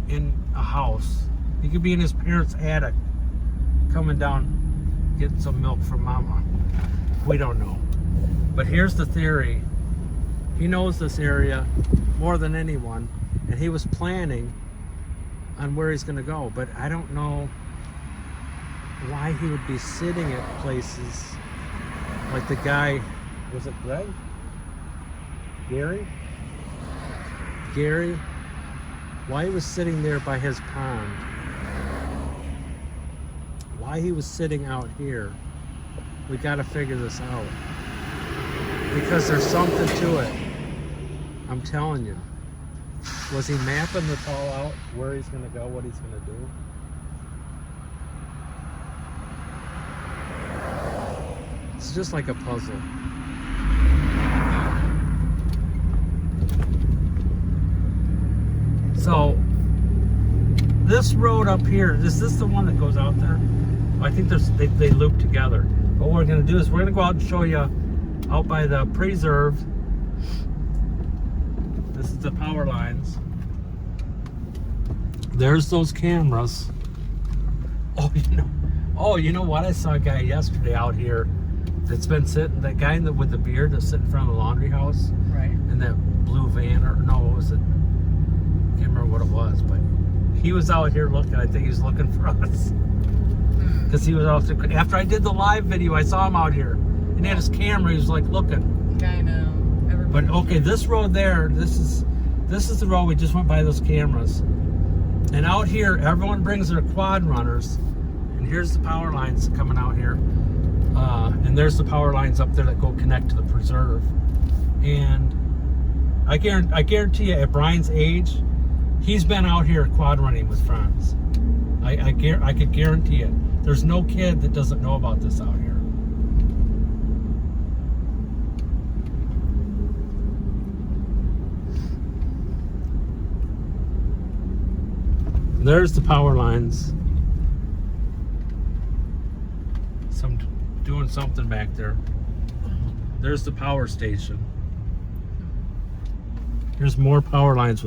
in a house. He could be in his parents' attic, coming down, getting some milk from Mama. We don't know. But here's the theory. He knows this area more than anyone, and he was planning on where he's going to go. But I don't know why he would be sitting at places like the guy, was it Greg? Gary? Why he was sitting there by his pond. Why he was sitting out here. We got to figure this out. Because there's something to it. I'm telling you. Was he mapping this all out? Where he's going to go, what he's going to do? It's just like a puzzle. So, this road up here, is this the one that goes out there? I think they loop together. What we're going to do is we're going to go out and show you out by the preserve. This is the power lines. There's those cameras. Oh, you know what? I saw a guy yesterday out here that's been sitting, that guy with the beard that's sitting in front of the laundry house. Right. In that blue van, or no, what was it? I can't remember what it was, but he was out here looking. I think he was looking for us. Because he was out there. After I did the live video, I saw him out here. And he had his camera, he was like looking. I know. But okay, this road there, this is the road we just went by those cameras. And out here, everyone brings their quad runners. And here's the power lines coming out here. And there's the power lines up there that go connect to the preserve. And I guarantee you, at Brian's age, he's been out here quad running with friends. I could guarantee it. There's no kid that doesn't know about this out here. There's the power lines. Doing something back there. There's the power station. There's more power lines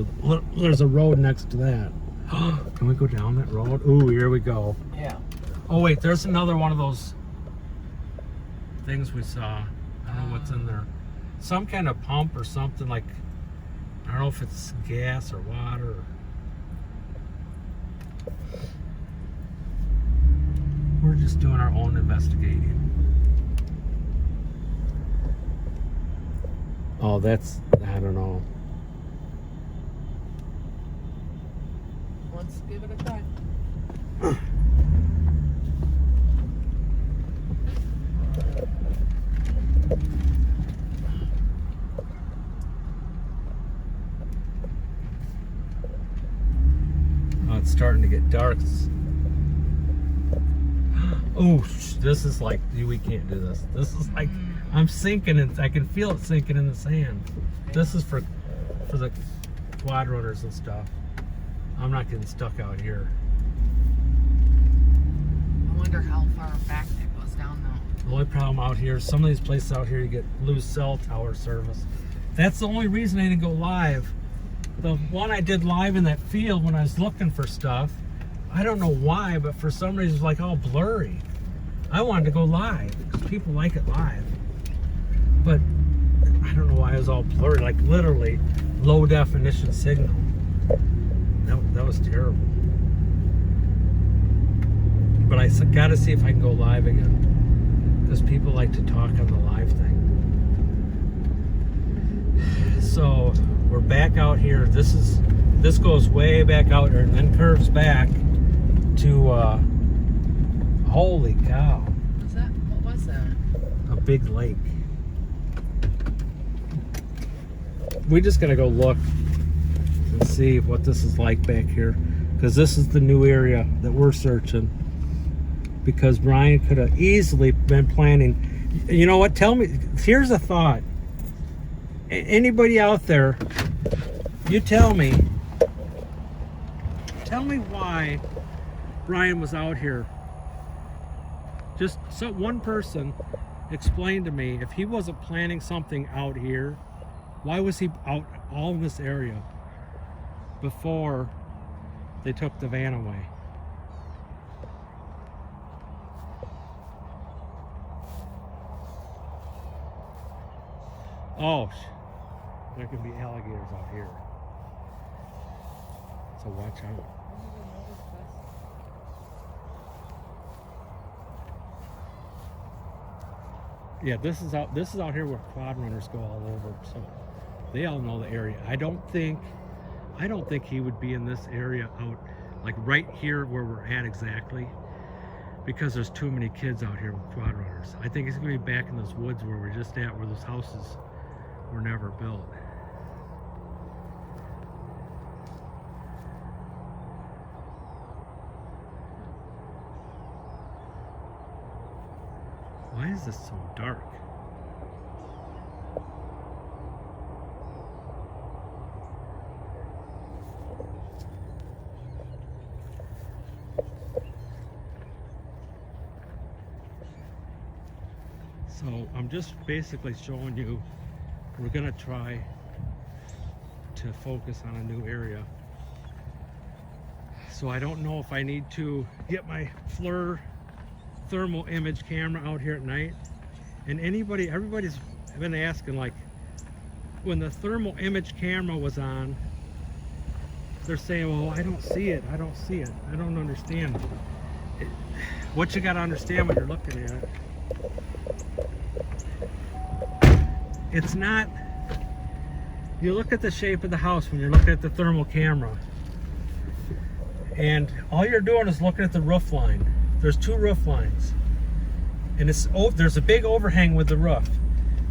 there's a road next to that. Can we go down that road? Ooh, here we go. Yeah. Oh wait, there's another one of those things we saw. I don't know what's in there. Some kind of pump or something, like, I don't know if it's gas or water. We're just doing our own investigating. Oh, that's, I don't know. Let's give it a try. Oh, it's starting to get dark. Oh, this is like, we can't do this. This is like, I'm sinking, and I can feel it sinking in the sand. This is for the quad runners and stuff. I'm not getting stuck out here. wonder how far back that goes down though. The only problem out here, some of these places out here, you lose cell tower service. That's the only reason I didn't go live. The one I did live in that field when I was looking for stuff, I don't know why, but for some reason it's like all blurry. I wanted to go live because people like it live, but I don't know why it was all blurry, like literally low definition signal. That was terrible. But I gotta see if I can go live again, because people like to talk on the live thing. So we're back out here. This goes way back out there and then curves back to holy cow. What was that? A big lake. We just gotta go look and see what this is like back here, because this is the new area that we're searching. Because Brian could have easily been planning. You know what? Tell me. Here's a thought. Anybody out there, you tell me. Tell me why Brian was out here. Just so one person explain to me, if he wasn't planning something out here, why was he out all in this area before they took the van away? Oh, there could be alligators out here. So watch out. Yeah, this is out here where quad runners go all over, so they all know the area. I don't think he would be in this area out like right here where we're at exactly, because there's too many kids out here with quad runners. I think he's gonna be back in those woods where we're just at, where those houses were never built. Why is this so dark? So I'm just basically showing you, we're gonna try to focus on a new area. So I don't know if I need to get my FLIR thermal image camera out here at night. And everybody's been asking, like, when the thermal image camera was on, they're saying, well, I don't see it, I don't see it, I don't understand it. What you gotta understand when you're looking at it, it's not, you look at the shape of the house when you're looking at the thermal camera, and all you're doing is looking at the roof line. There's two roof lines, and there's a big overhang with the roof.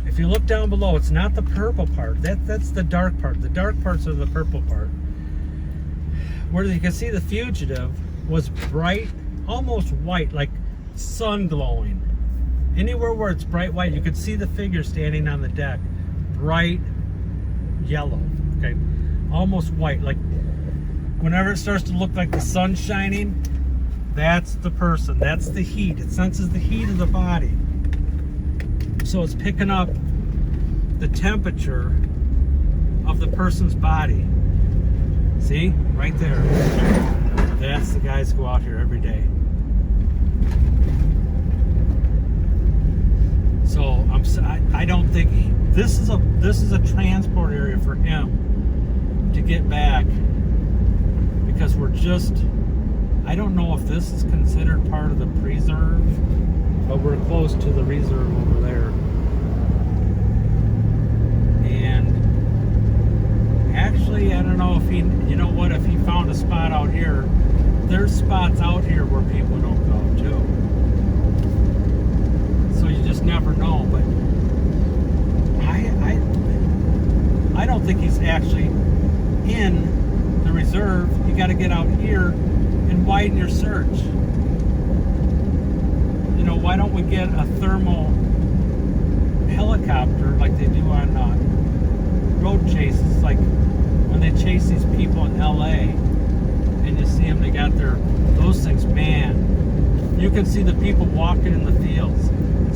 If you look down below, it's not the purple part. That's the dark part. The dark parts are the purple part. Where you can see the fugitive was bright, almost white, like sun glowing. Anywhere where it's bright white, you could see the figure standing on the deck. Bright yellow, okay? Almost white, like whenever it starts to look like the sun shining, that's the person, that's the heat. It senses the heat of the body. So it's picking up the temperature of the person's body. See, right there. That's the guys who go out here every day. So I don't think this is a transport area for him to get back, because I don't know if this is considered part of the preserve, but we're close to the reserve over there. And actually, I don't know if if he found a spot out here, there's spots out here where people don't go too. So you just never know, but I don't think he's actually in the reserve. You got to get out here and widen your search. You know, why don't we get a thermal helicopter like they do on road chases, like when they chase these people in LA and you see them, they got those things, man, you can see the people walking in the fields.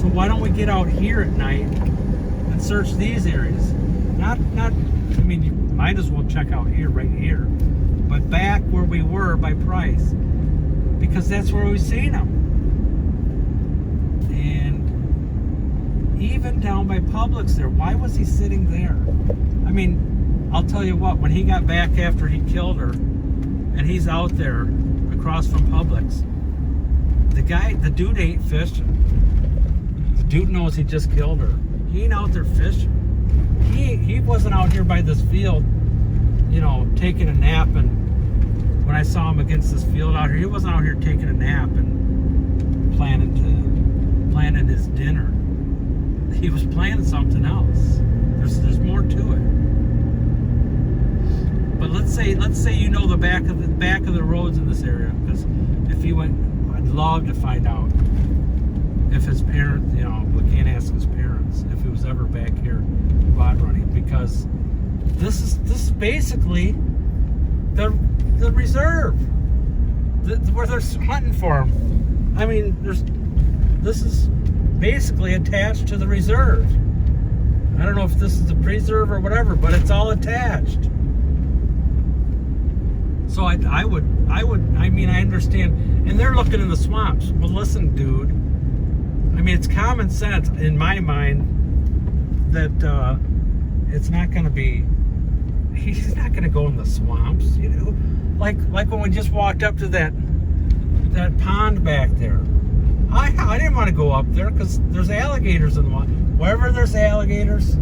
So why don't we get out here at night and search these areas? I mean, you might as well check out here, right here. But back where we were by Price, because that's where we've seen them. And even down by Publix there, why was he sitting there? I mean, I'll tell you what, when he got back after he killed her, and he's out there across from Publix, the dude ain't fishing. The dude knows he just killed her. He ain't out there fishing. He wasn't out here by this field, you know, taking a nap. And when I saw him against this field out here, he wasn't out here taking a nap and planning his dinner. He was planning something else. There's more to it. But let's say you know the back of the roads in this area, because if he went, I'd love to find out if his parents, you know, we can't ask his parents if he was ever back here quad running, because this is basically the reserve, where they're hunting for him. I mean, this is basically attached to the reserve. I don't know if this is a preserve or whatever, but it's all attached. So I mean, I understand, and they're looking in the swamps. Well, listen, dude. I mean, it's common sense in my mind that it's not going to be. He's not going to go in the swamps, you know. Like when we just walked up to that pond back there. I didn't want to go up there because there's alligators in the water. Wherever there's alligators,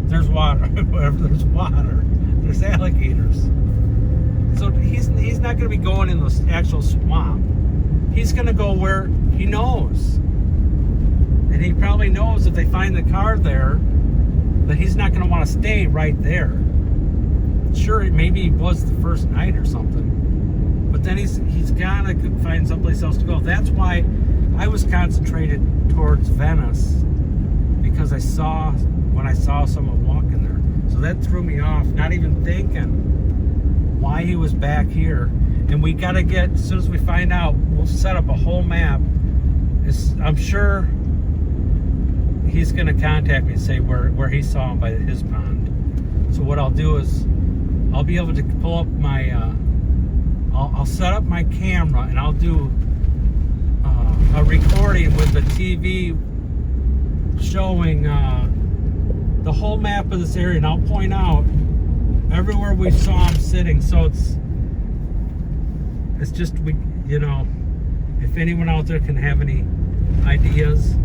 there's water. Wherever there's water, there's alligators. So he's not going to be going in the actual swamp. He's going to go where he knows. And he probably knows if they find the car there, that he's not going to want to stay right there. Sure, maybe it was the first night or something. But then he's got to find someplace else to go. That's why I was concentrated towards Venice, because when I saw someone walking there. So that threw me off, not even thinking why he was back here. And we got to get, as soon as we find out, we'll set up a whole map. I'm sure he's going to contact me and say where he saw him by his pond. So what I'll do is I'll be able to pull up my I'll set up my camera, and I'll do a recording with the TV showing the whole map of this area, and I'll point out everywhere we saw him sitting. So it's just, we, you know, if anyone out there can have any ideas,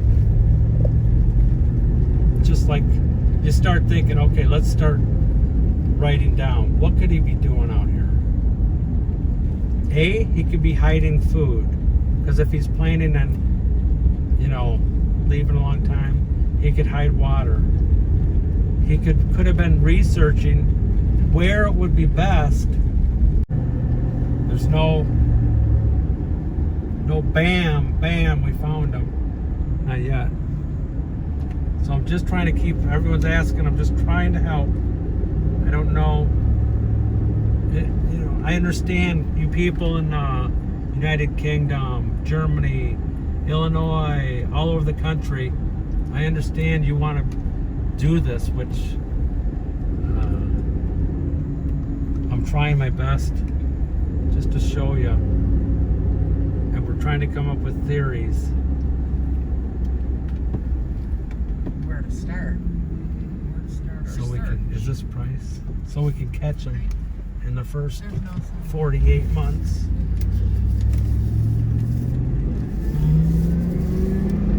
just like you start thinking, okay, let's start writing down, what could he be doing out here? He could be hiding food, because if he's planning on, you know, leaving a long time, he could hide water. He could have been researching where it would be best. There's no bam, we found him. Not yet. So I'm just trying to keep, everyone's asking, I'm just trying to help. I don't know. You know, I understand you people in United Kingdom, Germany, Illinois, all over the country. I understand you want to do this, which I'm trying my best just to show you. And we're trying to come up with theories. Where to start? So we can, is this price? So we can catch them in the first There's no sign. 48 months.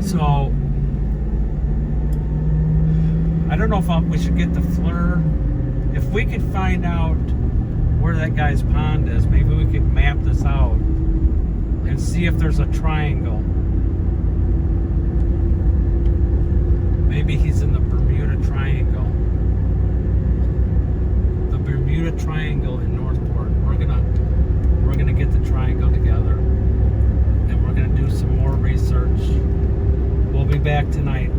So I don't know if we should get the FLIR. If we could find out where that guy's pond is, maybe we could map this out and see if there's a triangle. Maybe he's in the Bermuda Triangle. The Bermuda Triangle in Northport. We're gonna get the triangle together, and we're gonna do some more research. We'll be back tonight.